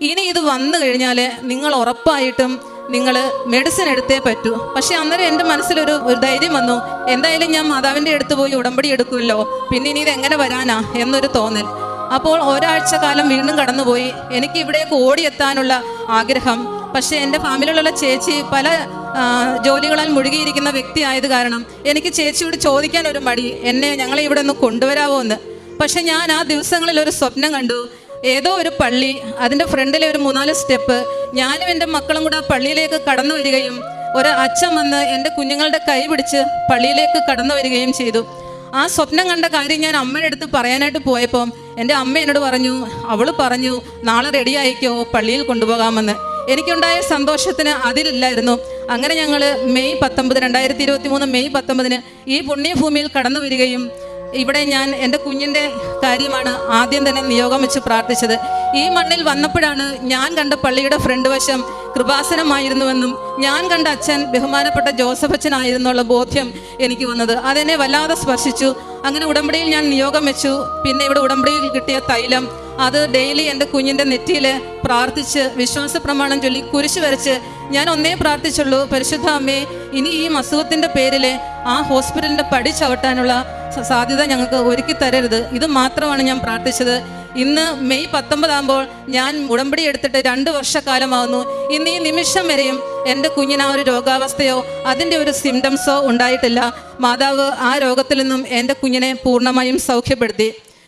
ഇനി ഇത് വന്നു കഴിഞ്ഞാൽ നിങ്ങൾ ഉറപ്പായിട്ടും നിങ്ങൾ മെഡിസിൻ എടുത്തേ പറ്റൂ. പക്ഷെ അന്നേരം എൻ്റെ മനസ്സിലൊരു ധൈര്യം വന്നു, എന്തായാലും ഞാൻ മാതാവിൻ്റെ അടുത്ത് പോയി ഉടമ്പടി എടുക്കുമല്ലോ, പിന്നെ ഇനി ഇതെങ്ങനെ വരാനാ എന്നൊരു തോന്നൽ. അപ്പോൾ ഒരാഴ്ച കാലം വീണ്ടും കടന്നുപോയി. എനിക്ക് ഇവിടേക്ക് ഓടിയെത്താനുള്ള ആഗ്രഹം. പക്ഷേ എൻ്റെ ഫാമിലിയിലുള്ള ചേച്ചി പല ജോലികളാൽ മുഴുകിയിരിക്കുന്ന വ്യക്തി ആയത് കാരണം എനിക്ക് ചേച്ചിയോട് ചോദിക്കാൻ ഒരു മടി, ഞങ്ങളെ ഇവിടെ ഒന്ന് കൊണ്ടുവരാമോ എന്ന്. പക്ഷെ ഞാൻ ആ ദിവസങ്ങളിൽ ഒരു സ്വപ്നം കണ്ടു. ഏതോ ഒരു പള്ളി, അതിൻ്റെ ഫ്രണ്ടിലെ ഒരു 3-4 സ്റ്റെപ്പ്, ഞാനും എൻ്റെ മക്കളും കൂടെ ആ പള്ളിയിലേക്ക് കടന്നു വരികയും ഒരു അച്ഛൻ വന്ന് എൻ്റെ കുഞ്ഞുങ്ങളുടെ കൈ പിടിച്ച് പള്ളിയിലേക്ക് കടന്നു വരികയും ചെയ്തു. ആ സ്വപ്നം കണ്ട കാര്യം ഞാൻ അമ്മയുടെ അടുത്ത് പറയാനായിട്ട് പോയപ്പോൾ എൻ്റെ അമ്മ എന്നോട് അവൾ പറഞ്ഞു നാളെ റെഡി ആയിക്കോ, പള്ളിയിൽ കൊണ്ടുപോകാമെന്ന്. എനിക്കുണ്ടായ സന്തോഷത്തിന് അതിലില്ലായിരുന്നു. അങ്ങനെ ഞങ്ങൾ മെയ് 19, 2023 മെയ് 19 ഈ പുണ്യഭൂമിയിൽ കടന്നു വരികയും ഇവിടെ ഞാൻ എൻ്റെ കുഞ്ഞിൻ്റെ കാര്യമാണ് ആദ്യം തന്നെ നിയോഗം വെച്ച് പ്രാർത്ഥിച്ചത്. ഈ മണ്ണിൽ വന്നപ്പോഴാണ് ഞാൻ കണ്ട പള്ളിയുടെ ഫ്രണ്ട് വശം കൃപാസനമായിരുന്നുവെന്നും ഞാൻ കണ്ട അച്ഛൻ ബഹുമാനപ്പെട്ട ജോസഫ് അച്ഛനായിരുന്നുള്ള ബോധ്യം എനിക്ക് വന്നത്. അതെന്നെ വല്ലാതെ സ്പർശിച്ചു. അങ്ങനെ ഉടമ്പടിയിൽ ഞാൻ നിയോഗം വെച്ചു. പിന്നെ ഇവിടെ ഉടമ്പടിയിൽ കിട്ടിയ തൈലം അത് ഡെയിലി എൻ്റെ കുഞ്ഞിൻ്റെ നെറ്റിയിൽ പ്രാർത്ഥിച്ച് വിശ്വാസ പ്രമാണം ചൊല്ലി കുരിശ് വരച്ച് ഞാൻ ഒന്നേ പ്രാർത്ഥിച്ചുള്ളൂ, പരിശുദ്ധ അമ്മേ, ഇനി ഈ അസുഖത്തിൻ്റെ പേരിൽ ആ ഹോസ്പിറ്റലിൻ്റെ പടി ചവിട്ടാനുള്ള സാധ്യത ഞങ്ങൾക്ക് ഒരുക്കി തരരുത്. ഇത് മാത്രമാണ് ഞാൻ പ്രാർത്ഥിച്ചത്. ഇന്ന് മെയ് 19 ആകുമ്പോൾ ഞാൻ ഉടമ്പടി എടുത്തിട്ട് 2 വർഷക്കാലമാകുന്നു. ഇന്ന് ഈ നിമിഷം വരെയും എൻ്റെ കുഞ്ഞിന് ആ ഒരു രോഗാവസ്ഥയോ അതിൻ്റെ ഒരു സിംറ്റംസോ ഉണ്ടായിട്ടില്ല. മാതാവ് ആ രോഗത്തിൽ നിന്നും എൻ്റെ കുഞ്ഞിനെ പൂർണ്ണമായും സൗഖ്യപ്പെടുത്തി.